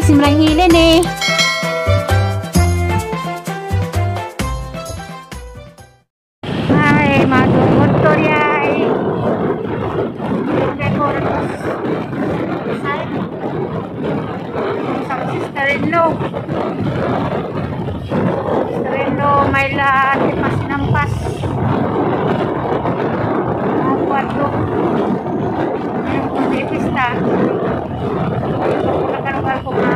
simulang hilin eh. Ay, madungod to yay. Sister-in-law. Sister-in-law, may latipas ng pas. Mga kwarto. Ayun kung may pista. Nagkaroon ko nga.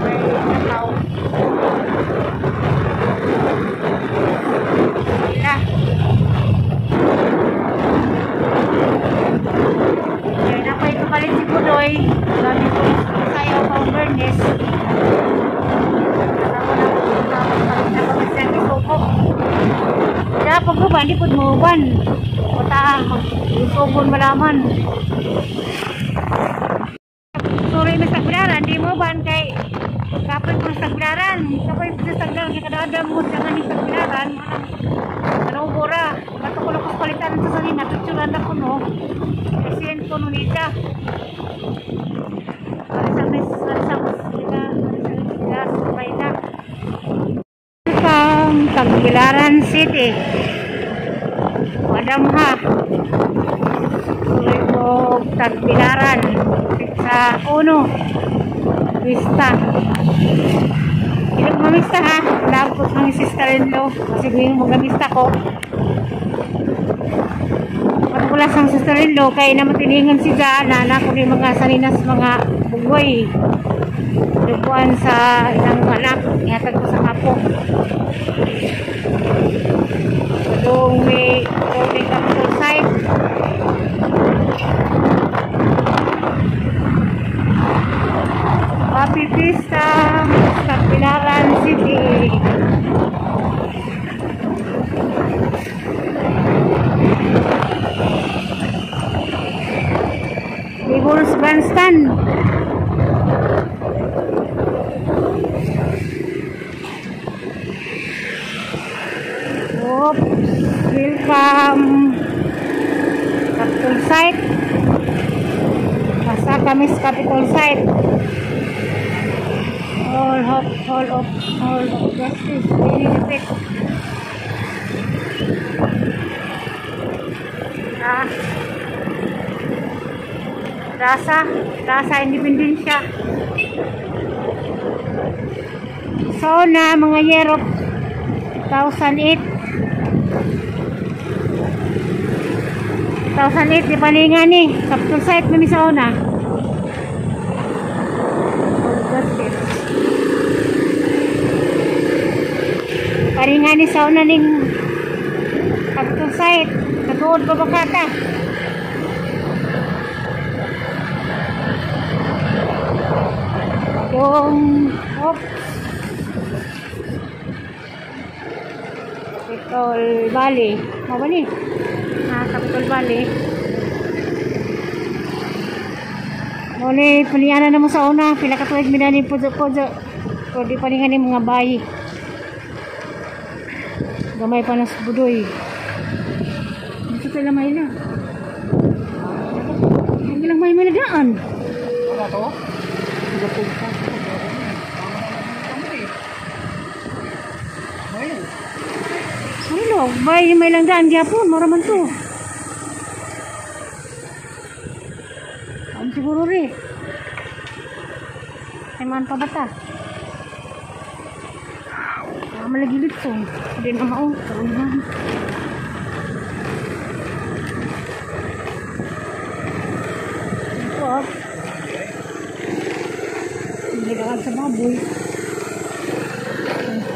May nakaw. Sila. Kaya na pa ito palit si Pudoy. Dami ko sayaw pa ang Bernes. Kaya pag uban, di po mo uban. Punta, usubon malaman. Sorry, may saglaran, di mo uban kay kapoy po saglaran. Kapoy po saglaran, kaya kadadam mo siya nga ni saglaran. Ano bora, bato ko lang palitan sa salina, picturean ako no. Kasi yan ko nun isa. Tagbilaran City. Wadamha. Tuloy ko Tagbilaran sa Uno. Vista. Hindi ko mamista ha. Lapos ng sister-in-law. Kasi yung magamista ko. Pagkulas ng sister-in-law, kaya naman tiningan si Jana na kung yung mga salinas, mga bugoy. Dupuan sa ilang anak. Ihatag ko sa kapo. Doon may capital site. Happy Fiesta sa Pilaran City. Neighbors Bandstand. Welcome capital site. Basta kami sa capital site. Hall of Justice. Benefit. Rasa Independensya. So na mga year of 2008 di palingan ni capital site na misauna. Palingan ni sauna ning capital site katuod pa bakata. Yung Capital Valley. Mabali. Capital Valley. Muli, palianan na mo sa una. Pila katuwag minani puzo-puzo. O di palingan ni mga bayi. Gamay pa na sa budoy. Ito tayo lamay na. Hindi lang may daan. Ano to? Ano? May lang daan. Diapon. Maraman to. Siguro rin. Eman pa bata. Malagilid ko. Hindi na maong. Karunahan. Ito ah. Hindi ka sa baboy.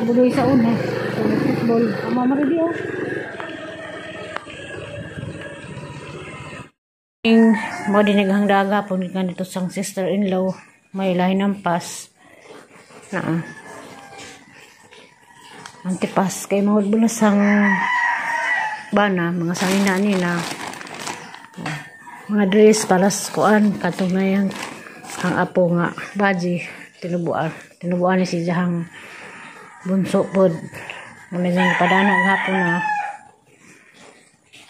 Buloy sa una. Football. Ama maridi ah. Mo dinigang daga po ganito sang sister-in-law may lahi ng pas na antipas kay mahod bulas sang bana mga salina nila mga dress para sa kuan katong na yung ang apo nga baji tinubuan ni si Jahang bunso pod muna niyang padana gahapon na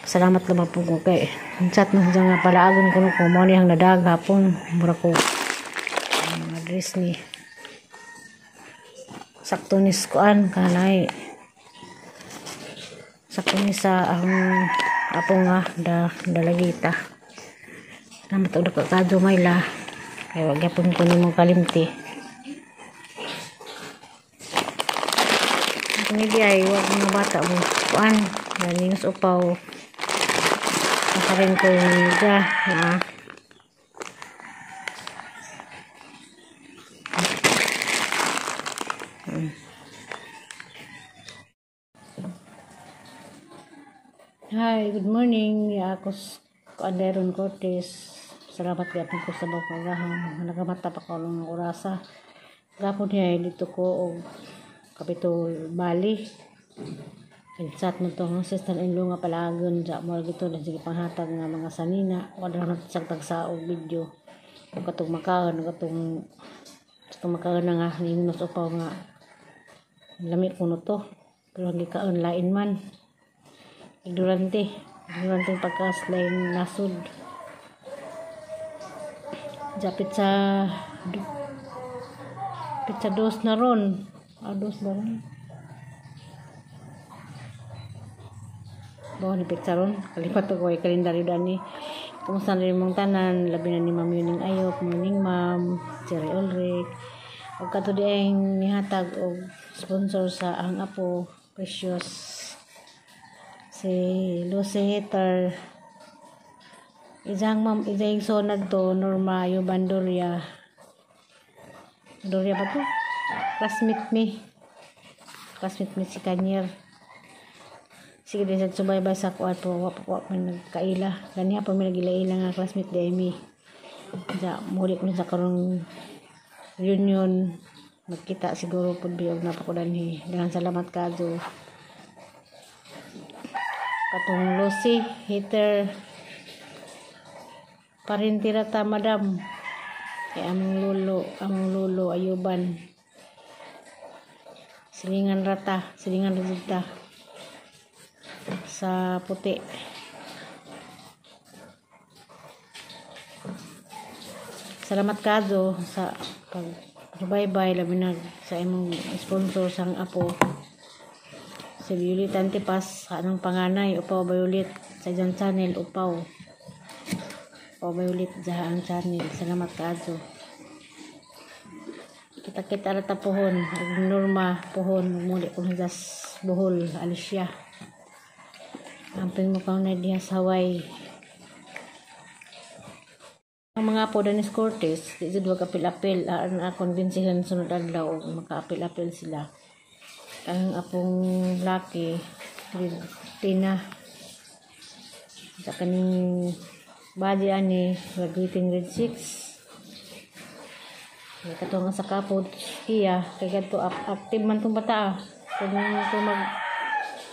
Salamat naman po ko kay chat na siya nga palaagon ko kung mo niyang nadag hapon mura ko mga dress ni sakto ni skuan kanay sakto ni sa ang apo nga dalagita na matulog ka kadyo mayla kaya wag yapon ko ni mong kalimti kung hindi ay wag mga bata mo kuan naninus upaw nakarin ko yung niya na Hi, good morning. Ako Anderon Cortez. Salamat gapon ko sa bagahang nagamata pa ko ng orasa. Gapon niya dito ko og Kapitol Bali. Kagsat mo to ng sister-in-law nga palagon sa mo dito na sige panghatag nga mga sanina. Wala na tagtag sa og video. Kung katong makaon na nga nimos upaw nga lamit ko no to. Pero hindi ka online man. Durante pagka-slime nasod. Japit sa dos na ron. Dos na ron. Bawa ni pizza ron. Kalipat ko ay kalendaryo dani. Kumusta na rin mong tanan. Labi na ni Ma'am Yuning Ayop. Morning Ma'am. Cherry Ulrich. Huwag ka to dieng nihatag o sponsor sa ang apo. Precious. Si Lucy Hitter ijang sonag to Norma Yuban Doria ba to? Classmate me si Kanyer sige din sa subaybay sa kuat po wap may nagkaila ganiya pa may nagila-ila nga classmate di Amy ja muli ko sa karong reunion magkita siguro po biyog na pakudanhi dengan salamat kadyo katong Lucy Hitter parintira ta madam kay among lolo Ayuban silingan rata sa puti salamat kadyo sa pag-bye labi na sa imong sponsor sang apo si Violet Antipas sa anong panganay upaw Violet sa dyan channel upaw Violet dyan channel salamat kadyo kita rata pohon Norma pohon muli kung das Bohol Alicia amping mo kang na diya sa Hawaii ang mga po Dennis Cortez di wag apil-apil na konbensihan sunod adlaw maka-apil-apil sila ang apong laki Tina sa kaning body ani graduating grade 6 may katong sa kapod kiya kay kadto active man tong bata kung mag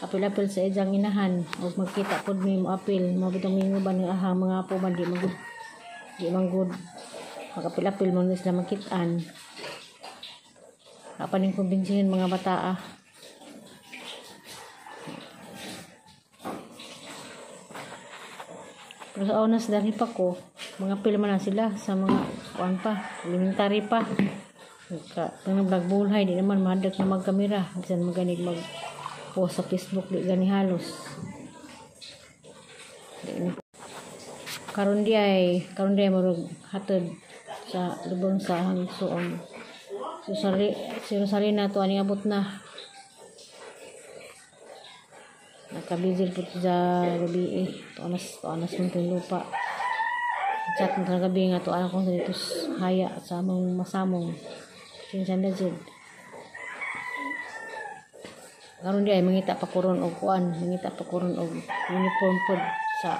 apil-apil sa ijang inahan o magkita pod mi mo apil mo bitong mingo ba ni aha mga po man di man good magapil-apil mo sila magkitaan kapaning kumbinsihin mga bata pero sa onas dari pa ko mga pila man na sila sa mga kuan pa elementary pa nang nagbulhay di naman madag na magkamera bisan maganig mag post sa Facebook di gani halos karon di ay marug hatod sa lubong sa hangsuon si Rosalina to ani abot na nakabizil po sa gabi tuanas mo itong lupa chat mo sa gabi nga tuanan kong sa dito haya sa among masamong sinsan na dyan karon di ay mangita pa kuron og uniform po sa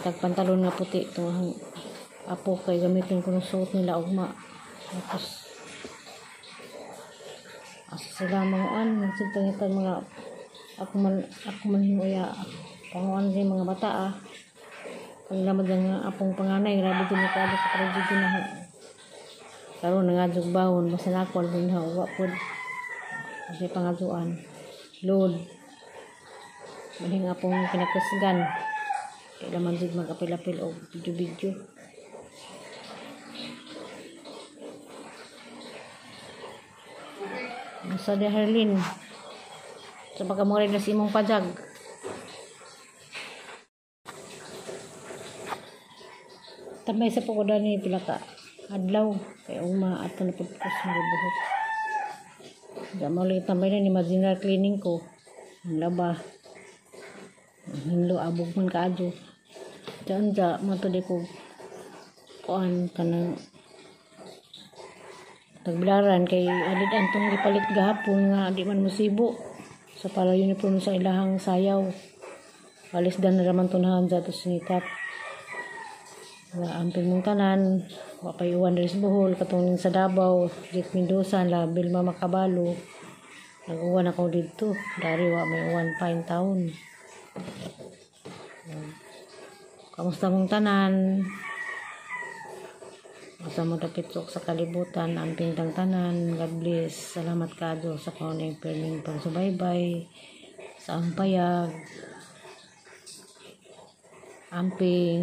tag pantalon nga puti itong apo kay gamitin ko ng suot nila ugma tapos sila mga nagsintang mga ako man hinuya panguan din mga bata paglamad ng apong panganay grabe din na kaado sa tragedy na karon nangadjog bawon basta nakol din ha wa pod kasi pangadjuan load Mali nga pong kinakusgan. Kailangan din mag-apil-apil o video-video. Sa de Harlin. Sa pagkamurig na si imong pajag. Tambay sa pukodan ni pila ka adlaw. Kaya uma at napudkos ng buhok. Diyan mo ulit tambay na ni general cleaning ko. Ang laba. Hinlo abog man kaadyo. Diyan mato di ko kuan ka ng tagbilaran kay alid antong ipalit gahapon nga di man musibo sa pala uniform sa ilahang sayaw. Alis dan na raman tunahan sa to sinikat. Amping mong tanan, wapay uwan rin sa Bohol, katong sa Davao, Jet Mendoza, Labil Mamakabalo. Nag-uwan ako dito, dari wa may uwan pa in taon. Kamusta mong tanan? Asa mo dapitsok sa kalibutan, amping tang tanan, God bless. Salamat kado sa kaunang perming pagsubaybay, sa ampayag, amping.